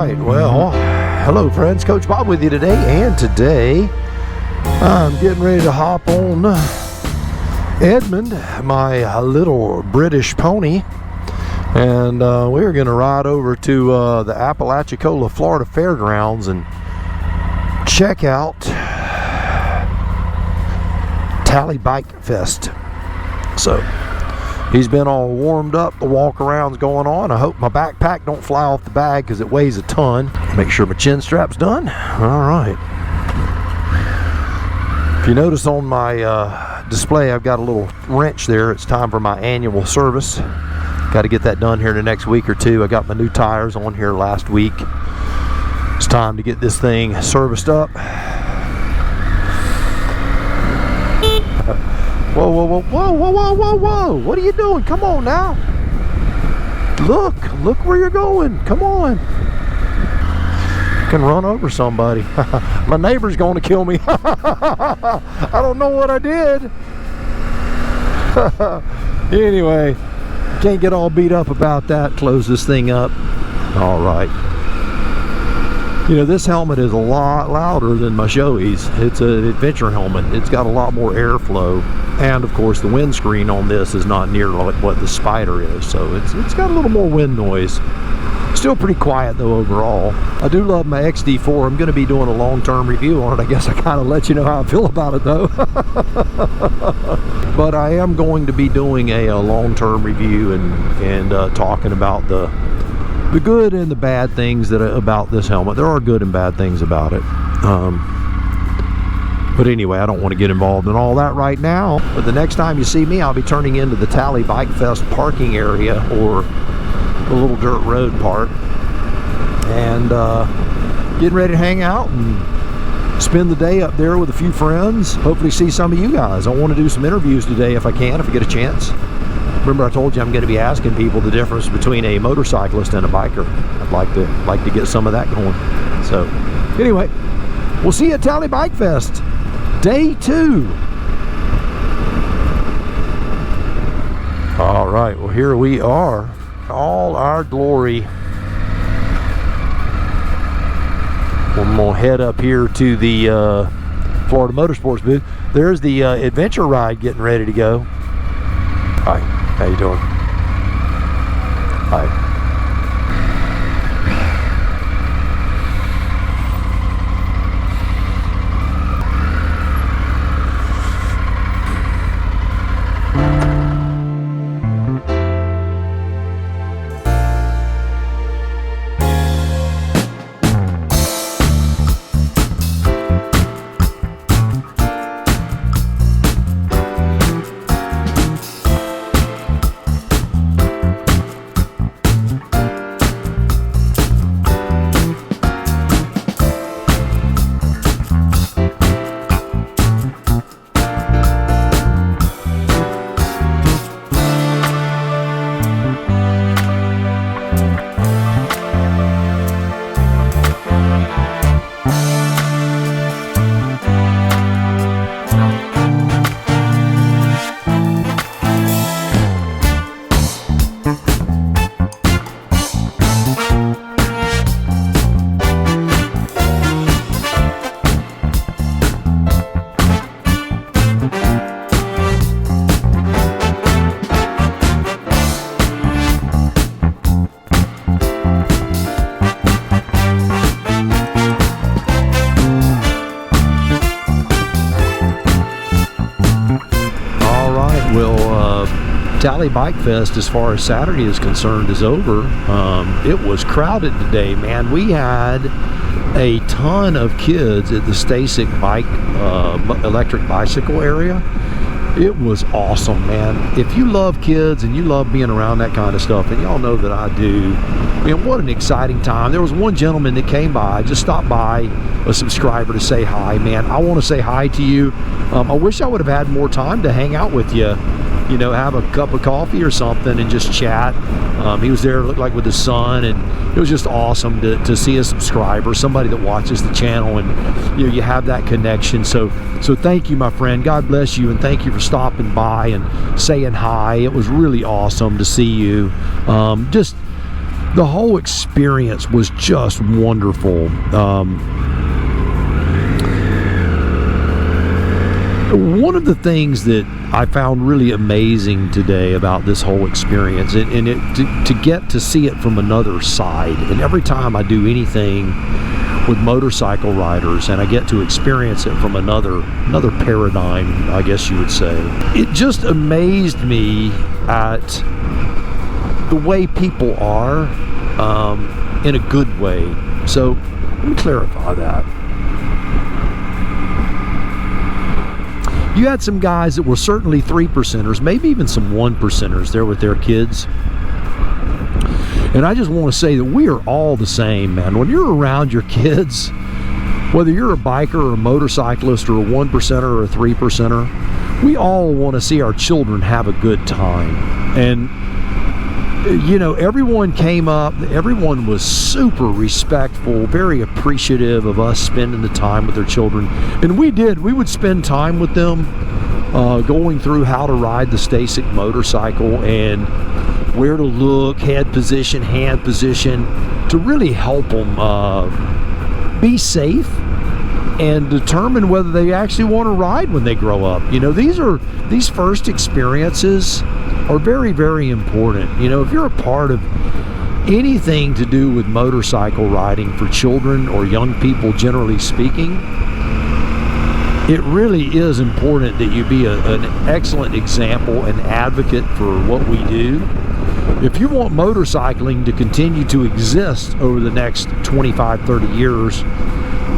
right, well, hello friends, Coach Bob with you today, and today I'm getting ready to hop on Edmund, my little British pony, and we're going to ride over to the Apalachicola, Florida Fairgrounds and check out BikeFest. So he's been all warmed up, the walk around's going on. I hope my backpack don't fly off the bag because it weighs a ton. Make sure my chin strap's done. All right. If you notice on my display, I've got a little wrench there. It's time for my annual service. Got to get that done here in the next week or two. I got my new tires on here last week. It's time to get this thing serviced up. Whoa, whoa, whoa, whoa, whoa, whoa, whoa, whoa. What are you doing? Come on now. Look where you're going. Come on. You can run over somebody. My neighbor's going to kill me. I don't know what I did. Anyway, can't get all beat up about that. Close this thing up. All right. You know, this helmet is a lot louder than my Shoei's. It's an adventure helmet. It's got a lot more airflow. And of course the windscreen on this is not near like what the Spyder is. So it's got a little more wind noise. Still pretty quiet though overall. I do love my XD-4. I'm going to be doing a long-term review on it. I guess I kind of let you know how I feel about it though. But I am going to be doing a long-term review and talking about the good and the bad things about this helmet. There are good and bad things about it. But anyway, I don't want to get involved in all that right now. But the next time you see me, I'll be turning into the BikeFest parking area, or the little dirt road part, and getting ready to hang out and spend the day up there with a few friends. Hopefully see some of you guys. I want to do some interviews today if I can, if I get a chance. Remember I told you I'm going to be asking people the difference between a motorcyclist and a biker. I'd like to get some of that going. So anyway, we'll see you at BikeFest Day 2. All right, well here we are, all our glory. I'm gonna head up here to the Florida Motorsports booth. There's the adventure ride getting ready to go. Hi, how you doing? Hi. BikeFest, as far as Saturday is concerned, is over. It was crowded today, man. We had a ton of kids at the Stasic electric bicycle area. It was awesome, man. If you love kids and you love being around that kind of stuff, and y'all know that I do, man, what an exciting time. There was one gentleman that came by, just stopped by, a subscriber, to say hi. Man, I want to say hi to you. I wish I would have had more time to hang out with you, you know, have a cup of coffee or something and just chat. He was there, looked like with his son, and it was just awesome to see a subscriber, somebody that watches the channel, and you know, you have that connection. So thank you, my friend. God bless you, and thank you for stopping by and saying hi. It was really awesome to see you. Just the whole experience was just wonderful. One of the things that I found really amazing today about this whole experience, and to get to see it from another side, and every time I do anything with motorcycle riders and I get to experience it from another paradigm, I guess you would say, it just amazed me at the way people are, in a good way. So let me clarify that. You had some guys that were certainly 3%ers, maybe even some 1%ers there with their kids. And I just want to say that we are all the same, man. When you're around your kids, whether you're a biker or a motorcyclist or a 1%er or a 3%er, we all want to see our children have a good time. And, you know, everyone came up, everyone was super respectful, very appreciative of us spending the time with their children. And we would spend time with them going through how to ride the StaCyc motorcycle and where to look, head position, hand position, to really help them be safe and determine whether they actually want to ride when they grow up. You know, these first experiences are very, very important. You know, if you're a part of anything to do with motorcycle riding for children or young people, generally speaking, it really is important that you be an excellent example and advocate for what we do. If you want motorcycling to continue to exist over the next 25, 30 years,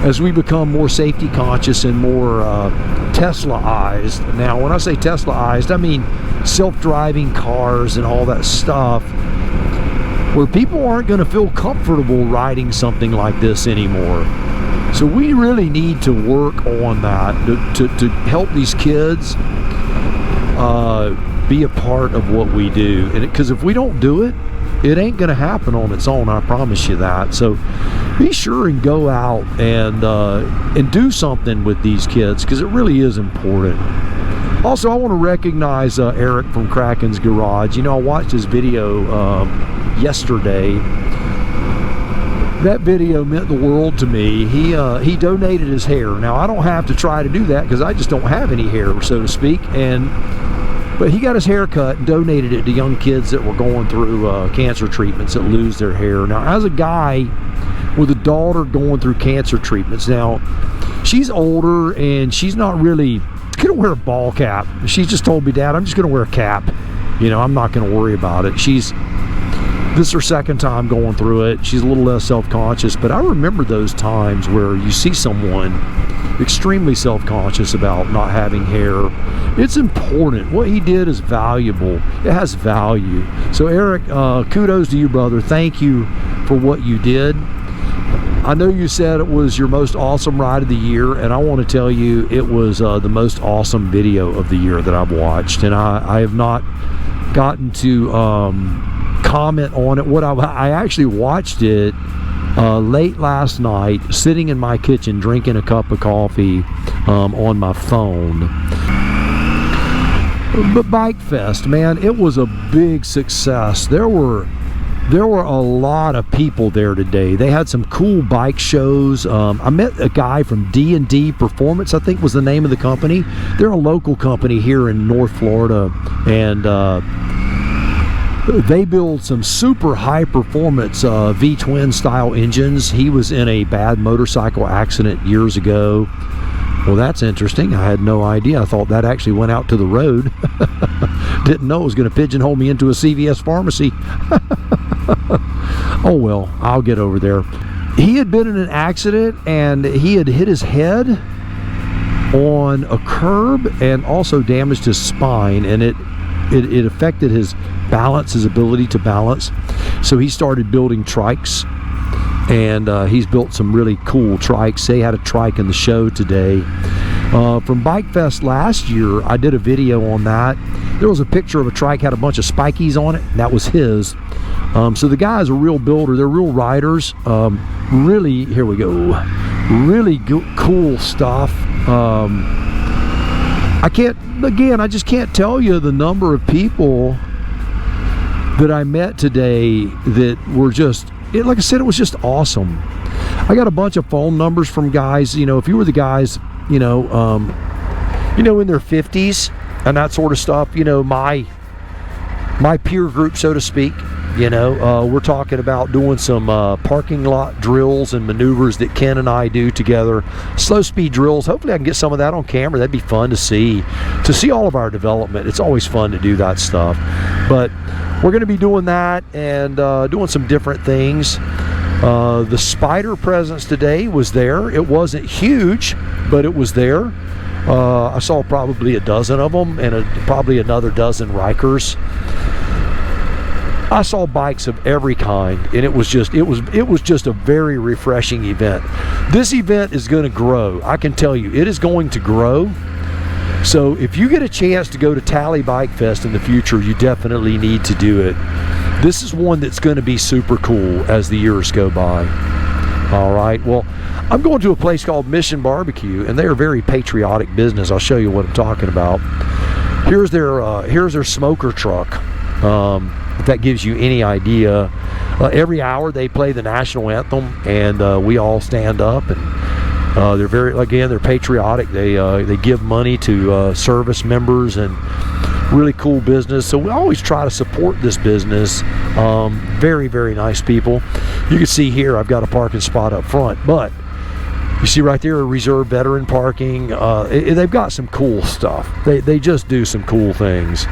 as we become more safety conscious and more Tesla-ized. Now, when I say Tesla-ized, I mean self-driving cars and all that stuff, where people aren't going to feel comfortable riding something like this anymore. So we really need to work on that to help these kids be a part of what we do. And because if we don't do it, it ain't going to happen on its own, I promise you that. So be sure and go out and do something with these kids, because it really is important. Also, I want to recognize Eric from Kraken's Garage. You know, I watched his video yesterday. That video meant the world to me. He donated his hair. Now, I don't have to try to do that because I just don't have any hair, so to speak. But he got his hair cut and donated it to young kids that were going through cancer treatments that lose their hair. Now, as a guy with a daughter going through cancer treatments, now, she's older and she's not really going to wear a ball cap. She just told me, Dad, I'm just going to wear a cap. You know, I'm not going to worry about it. This is her second time going through it. She's a little less self-conscious, but I remember those times where you see someone extremely self-conscious about not having hair. It's important. What he did is valuable. It has value. So Eric, kudos to you, brother. Thank you for what you did. I know you said it was your most awesome ride of the year, and I want to tell you it was the most awesome video of the year that I've watched, and I have not gotten to comment on it. I actually watched it late last night, sitting in my kitchen drinking a cup of coffee on my phone. But BikeFest, man, it was a big success. There were a lot of people there today. They had some cool bike shows. I met a guy from D&D Performance, I think was the name of the company. They're a local company here in North Florida, and they build some super high performance V-twin style engines. He was in a bad motorcycle accident years ago. Well, that's interesting. I had no idea. I thought that actually went out to the road. Didn't know it was going to pigeonhole me into a CVS pharmacy. Oh well, I'll get over there. He had been in an accident and he had hit his head on a curb and also damaged his spine, and it affected his balance, his ability to balance. So he started building trikes, and he's built some really cool trikes. They had a trike in the show today. From BikeFest last year, I did a video on that. There was a picture of a trike, had a bunch of spikies on it, and that was his. So the guy's a real builder. They're real riders. Really, here we go. Really cool stuff. I just can't tell you the number of people that I met today that were just, like I said, it was just awesome. I got a bunch of phone numbers from guys, you know, if you were the guys, you know, in their 50s and that sort of stuff, you know, my peer group, so to speak. You know, we're talking about doing some parking lot drills and maneuvers that Ken and I do together. Slow speed drills. Hopefully I can get some of that on camera. That'd be fun to see all of our development. It's always fun to do that stuff. But we're going to be doing that and doing some different things. The Spyder presence today was there. It wasn't huge, but it was there. I saw probably a dozen of them and probably another dozen Rikers. I saw bikes of every kind, and it was just a very refreshing event. This event is going to grow. I can tell you, it is going to grow. So if you get a chance to go to Tallahassee BikeFest in the future, you definitely need to do it. This is one that's going to be super cool as the years go by. All right, well, I'm going to a place called Mission Barbecue, and they are a very patriotic business. I'll show you what I'm talking about. Here's their smoker truck. If that gives you any idea, every hour they play the national anthem, and we all stand up, and they're patriotic. They give money to service members, and really cool business. So we always try to support this business. Very, very nice people. You can see here I've got a parking spot up front, but you see right there, reserved veteran parking. They've got some cool stuff. They just do some cool things.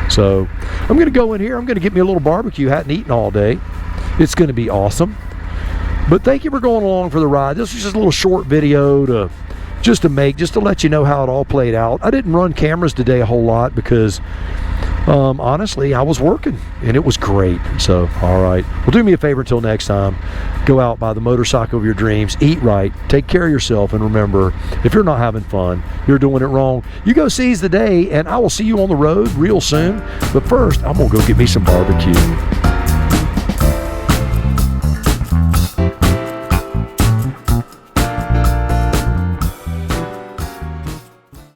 So I'm going to go in here. I'm going to get me a little barbecue. Hadn't eaten all day. It's going to be awesome. But thank you for going along for the ride. This was just a little short video to let you know how it all played out. I didn't run cameras today a whole lot because honestly, I was working, and it was great. So, all right. Well, do me a favor until next time. Go out, buy the motorcycle of your dreams, eat right, take care of yourself, and remember, if you're not having fun, you're doing it wrong. You go seize the day, and I will see you on the road real soon. But first, I'm going to go get me some barbecue.